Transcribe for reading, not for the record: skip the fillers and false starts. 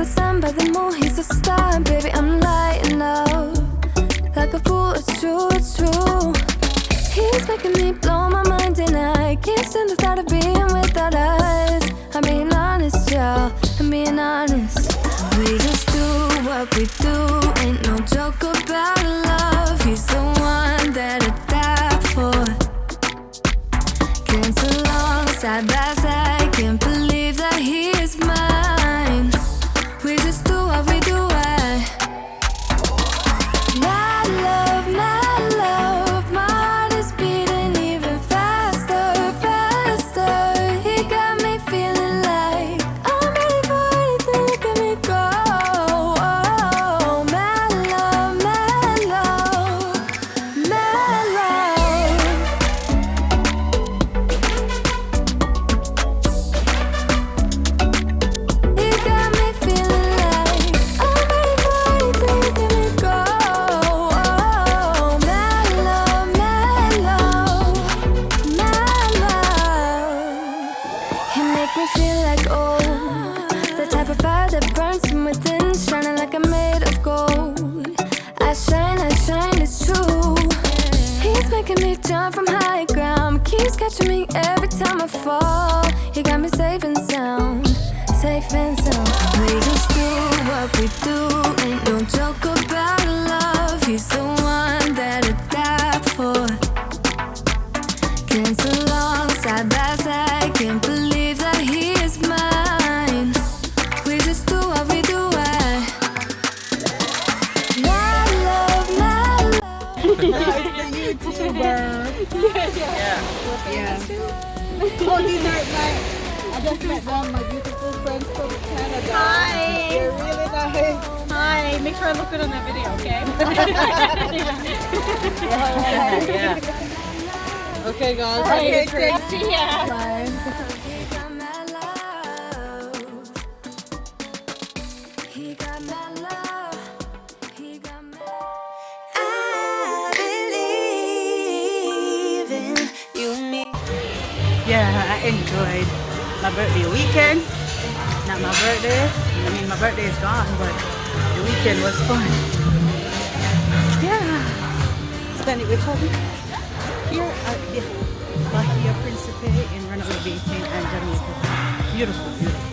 sun, by the moon, he's a star. Baby, I'm lighting up like a fool, it's true, it's true. He's making me blow my mind and I can't stand the thought of being without us. I'm being honest, y'all, I'm being honest. We just do what we do, ain't no joke about love. He's the one that I die for. Dance along, side by side, can't believe that he is mine. We just do what we do, my love, my heart is beating even faster, faster. He got me feeling like I'm ready for anything, look at me go. Oh, my love, my love, my love. He got me feeling like I'm ready for anything, look at me go. Oh, my love, my love, my love. He make me feel like the type of fire that burns from within, shining like I'm made of gold. I shine, it's true. He's making me jump from high ground, keeps catching me every time I fall. He got me safe and sound, safe and sound. We just do what we do, ain't no joke about love. He's the one that I die for. Dance along, side by side, can't believe that he is mine. We just do what we do, my love, my love. Yeah. Oh, these are I just met them, my beautiful friends from Canada. Hi. They're really nice. Hi, make sure I look good on that video, okay? Yeah. Okay, guys. Okay, See ya. Bye. He got my love. He got my love. He got my I believe in you and me. Yeah, I enjoyed my birthday weekend. Not my birthday. I mean, my birthday is gone, but the weekend was fun. Yeah. Spend it with hubby here at the Bahia Principe in Runaway, St.Ann, Jamaica. Beautiful, beautiful.